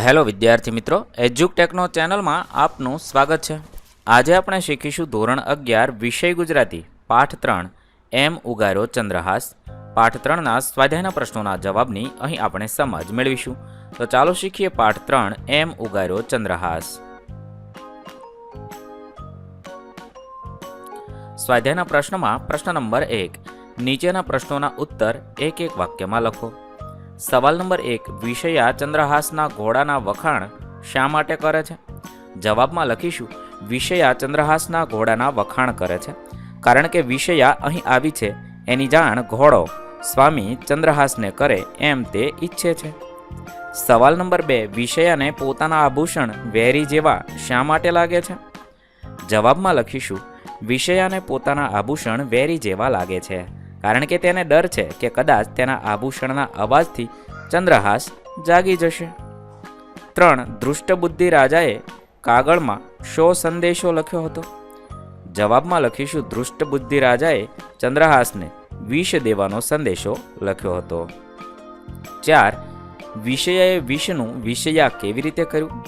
Hello વિદ્યાર્થી મિત્રો, એજ્યુકટેકનો ચેનલમાં આપનું સ્વાગત છે। આજે આપણે શીખીશું ધોરણ 11 વિષય ગુજરાતી પાઠ 3 એમ ઉગાર્યો ચંદ્રહાસ। પાઠ 3ના સ્વાધ્યાયના પ્રશ્નોના જવાબની અહીં આપણે સમજ મેળવીશું। તો ચાલો શીખીએ પાઠ 3 એમ ઉગાર્યો ચંદ્રહાસ। સ્વાધ્યાયના પ્રશ્નમાં પ્રશ્ન નંબર 1, નીચેના પ્રશ્નોના ઉત્તર એક એક વાક્યમાં લખો। સવાલ નંબર 1, વિષયા ચંદ્રહાસના ઘોડાના વખાણ શા માટે કરે છે? જવાબમાં લખીશું, વિષયા ચંદ્રહાસના ઘોડાના વખાણ કરે છે કારણ કે વિષયા અહીં આવી છે એની જાણ ઘોડો સ્વામી ચંદ્રહાસને કરે એમ તે ઈચ્છે છે। સવાલ નંબર 2, વિષયાને પોતાના આભૂષણ વેરી જેવા શા માટે લાગે છે? જવાબમાં લખીશું, વિષયાને પોતાના આભૂષણ વેરી જેવા લાગે છે કારણ કે તેને ડર છે કે કદાચ તેના આભૂષણના અવાજથી ચંદ્રહાસ જાગી જશે। 3, દૃષ્ટબુદ્ધિ રાજાએ કાગળમાં શો સંદેશો લખ્યો હતો? જવાબમાં લખીશું, દૃષ્ટબુદ્ધિ રાજાએ ચંદ્રહાસને વિષ દેવાનો સંદેશો લખ્યો હતો। 4, વિષયાએ વિષનું વિષયા કેવી રીતે કર્યું?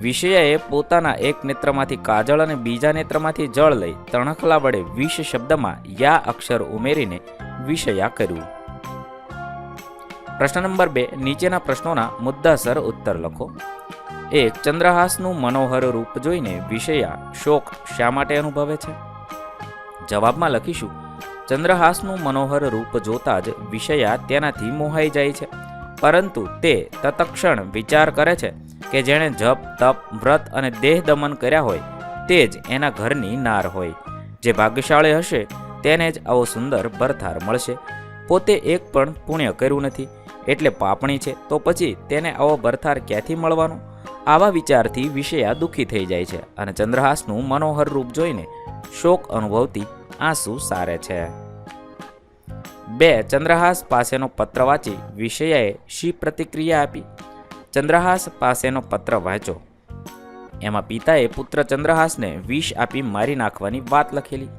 વિષયાએ પોતાના એક નેત્રમાંથી કાજળ અને બીજા નેત્રમાંથી જળ લઈ તણખલા વડે વિષ શબ્દમાં યા અક્ષર ઉમેરીને વિષયા કર્યું। પ્રશ્ન નંબર 2, નીચેના પ્રશ્નોના મુદ્દાસર ઉત્તર લખો। 1, ચંદ્રહાસનું મનોહર રૂપ જોઈને વિષયા શોક શા માટે અનુભવે છે? જવાબમાં લખીશું, ચંદ્રહાસનું મનોહર રૂપ જોતા જ વિષયા તેનાથી મોહાઈ જાય છે પરંતુ તે તત્ક્ષણ વિચાર કરે છે કે જેણે જપ તપ વ્રત અને દેહ દમન કર્યા હોય તે જ એના ઘરની નાર હોય। જે ભાગ્યશાળી હશે તેને જ આવો સુંદર ભરથાર મળશે। પોતે એક પણ પુણ્ય કર્યું નથી એટલે પાપણી છે, તો પછી તેને આવો ભરથાર ક્યાંથી મળવાનો? આવા વિચારથી વિષયા દુઃખી થઈ જાય છે અને ચંદ્રહાસનું મનોહર રૂપ જોઈને શોક અનુભવતી આંસુ સારે છે। 2, ચંદ્રહાસ પાસેનો પત્ર વાંચી વિષયાએ શી પ્રતિક્રિયા આપી? ચંદ્રહાસ પાસેનો પત્ર વાંચો। એમાં પિતાએ પુત્ર ચંદ્રહાસને વિષ આપી મારી નાખવાની વાત લખેલી।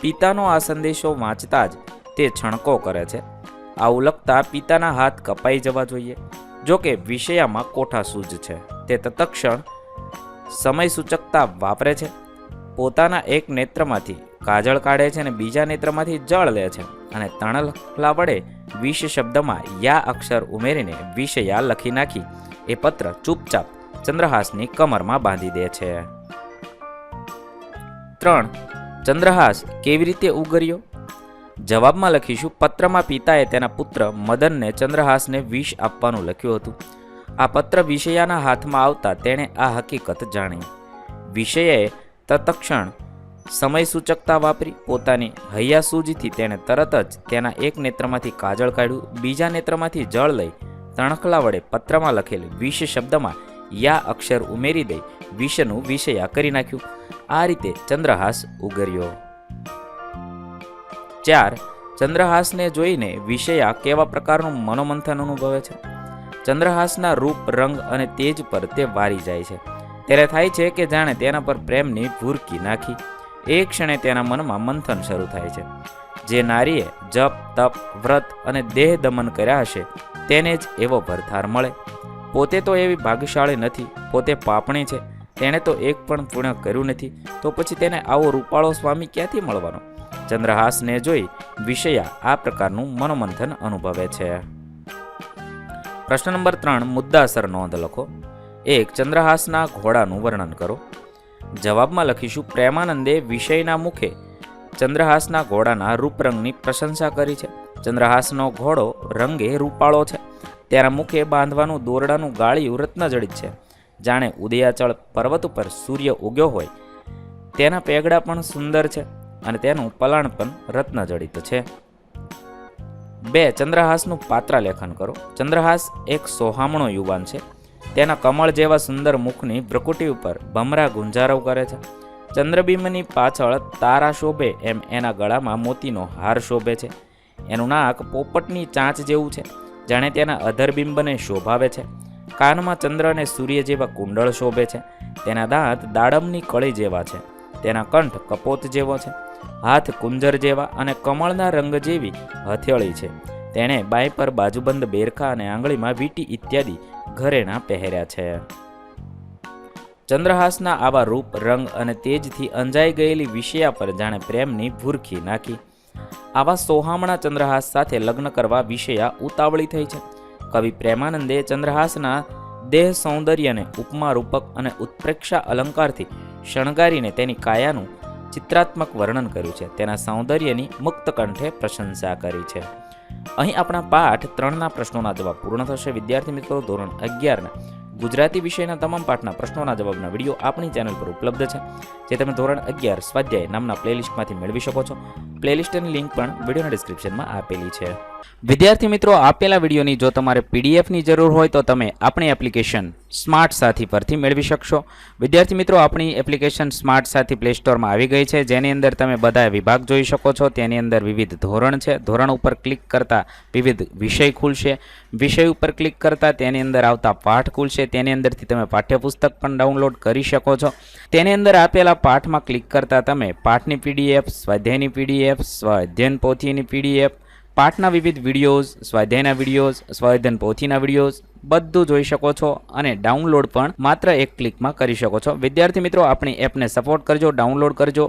પિતાનો આ સંદેશો વાંચતા જ તે છણકો કરે છે। આવું લખતા પિતાના હાથ કપાઈ જવા જોઈએ। જો કે વિષયામાં કોઠા સૂઝ છે, તે તત્ક્ષણ સમય સૂચકતા વાપરે છે। પોતાના એક નેત્રમાંથી કાજળ કાઢે છે અને બીજા નેત્રમાંથી જળ લે છે અને તણખલા વડે વિષ શબ્દમાં યા અક્ષર ઉમેરીને વિષયા લખી નાખી એ પત્ર ચૂપચાપ ચંદ્રહાસની કમરમાં બાંધી દે છે। 3, ચંદ્રહાસ કેવી રીતે ઉગર્યો? જવાબમાં લખીશું, પત્રમાં પિતાએ તેના પુત્ર મદનને ચંદ્રહાસને વિષ આપવાનું લખ્યું હતું। આ પત્ર વિષયાના હાથમાં આવતા તેણે આ હકીકત જાણી। વિષયાએ તત્ક્ષણ સમય સૂચકતા વાપરી પોતાની હૈયાસૂજીથી તેણે તરત જ તેના એક નેત્રમાંથી કાજળ કાઢ્યું, બીજા નેત્રમાંથી જળ લઈ તણખલા વડે પત્રમાં લખેલ વિષ શબ્દમાં યા અક્ષર ઉમેરી દઈ વિષનું વિષયા કરી નાખ્યું। આ રીતે ચંદ્રહાસ ઉગર્યો। 4, ચંદ્રહાસને જોઈને વિષયા કેવા પ્રકારનું મનોમંથન અનુભવે છે? ચંદ્રહાસના રૂપ રંગ અને તેજ પર તે વારી જાય છે। ત્યારે થાય છે કે જાણે તેના પર પ્રેમની ભૂરકી નાખી। એ ક્ષણે તેના મનમાં મંથન શરૂ થાય છે। જે નારીએ જપ તપ વ્રત અને દેહ દમન કર્યા હશે તેને જ એવો ભરથાર મળે। પોતે તો એવી ભાગ્યશાળી નથી, પોતે પાપણી છે, તેણે તો એક પણ પુણ્ય કર્યું નથી, તો પછી તેને આવો રૂપાળો સ્વામી ક્યાંથી મળવાનો? ચંદ્રહાસને જોઈ વિષયા આ પ્રકારનું મનોમંથન અનુભવે છે। પ્રશ્ન નંબર 3, મુદ્દાસર નોંધ લખો। 1, ચંદ્રહાસના ઘોડાનું વર્ણન કરો। જવાબમાં લખીશું, પ્રેમાનંદે વિષયના મુખે ચંદ્રહાસના ઘોડાના રૂપરંગની પ્રશંસા કરી છે। ચંદ્રહાસનો ઘોડો રંગે રૂપાળો છે, તેના મુખે બાંધવાનું દોરડાનું ગાળિયું રત્નજડિત છે, જાણે ઉદયાચળ પર્વત ઉપર સૂર્ય ઉગ્યો હોય। તેના પેગડા પણ સુંદર છે અને તેનું પલાણ પણ રત્નજડિત છે। 2, ચંદ્રહાસનું પાત્રાલેખન કરો। ચંદ્રહાસ એક સોહામણો યુવાન છે। તેના કમળ જેવા સુંદર મુખની ભ્રુકુટી ઉપર ભમરા ગુંજારવ કરે છે। ચંદ્રબિંબની પાછળ તારા શોભે એમ એના ગળામાં મોતીનો હાર શોભે છે। એનું નાક પોપટની ચાંચ જેવું છે, જાણે તેના અધરબિંબને શોભાવે છે। કાનમાં ચંદ્ર અને સૂર્ય જેવા કુંડળ શોભે છે। તેના દાંત દાડમની કળી જેવા છે। તેના કંઠ કપોત જેવો છે। હાથ કુંજર જેવા અને કમળના રંગ જેવી હથેળી છે। તેણે બાય પર બાજુબંધ બેરખા અને આંગળીમાં વીંટી ઇત્યાદિ ઘરેણાં પહેર્યા છે. ચંદ્રહાસના આવા રૂપ, રંગ અને તેજથી અંજાઈ ગયેલી વિષયા પર જાણે પ્રેમની ભૂરખી નાખી. આવા સોહામણા ચંદ્રહાસ સાથે લગ્ન કરવા વિષયા ઉતાવળી થઈ છે. કવિ પ્રેમાનંદે ચંદ્રહાસના દેહ સૌંદર્યને ઉપમા રૂપક અને ઉત્પ્રેક્ષા અલંકારથી શણગારીને તેની કાયાનું ચિત્રાત્મક વર્ણન કર્યું છે. તેના સૌંદર્યની મુક્ત કંઠે પ્રશંસા કરી છે. અહીં આપણા પાઠ 3ના પ્રશ્નોના જવાબ પૂર્ણ થશે. વિદ્યાર્થી મિત્રો, ધોરણ 11ના ગુજરાતી વિષયના તમામ પાઠના પ્રશ્નોના જવાબના વિડીયો આપણી ચેનલ પર ઉપલબ્ધ છે, જે તમે ધોરણ 11 સ્વાધ્યાય નામના પ્લેલિસ્ટમાંથી મેળવી શકો છો. પ્લેલિસ્ટની લિંક પણ વિડીયોના ડિસ્ક્રિપ્શનમાં આપેલી છે. વિદ્યાર્થી મિત્રો, આપેલા વિડીયોની જો તમારે પીડીએફની જરૂર હોય તો તમે આપણી એપ્લિકેશન સ્માર્ટ સાથી પરથી મેળવી શકશો. વિદ્યાર્થી મિત્રો, આપણી એપ્લિકેશન સ્માર્ટ સાથી પ્લે સ્ટોરમાં આવી ગઈ છે, જેની અંદર તમે બધા વિભાગ જોઈ શકો છો. તેની અંદર વિવિધ ધોરણ છે. ધોરણ ઉપર ક્લિક કરતાં વિવિધ વિષય ખુલશે. વિષય ઉપર ક્લિક કરતાં તેની અંદર આવતા પાઠ ખુલશે. તેની અંદરથી તમે પાઠ્યપુસ્તક પણ ડાઉનલોડ કરી શકો છો. તેની અંદર આપેલા પાઠમાં ક્લિક કરતાં તમે પાઠની પીડીએફ, સ્વાધ્યાયની પીડીએફ, સ્વાધ્યાયન પોથીની પીડીએફ, પાઠના વિવિધ વિડીયોઝ, સ્વાધ્યાયના વિડીયોઝ, સ્વાધ્યાયન પોથીના વિડીયોઝ બધું જોઈ શકો છો અને ડાઉનલોડ પણ માત્ર એક ક્લિકમાં કરી શકો છો. વિદ્યાર્થી મિત્રો, આપણી એપને સપોર્ટ કરજો, ડાઉનલોડ કરજો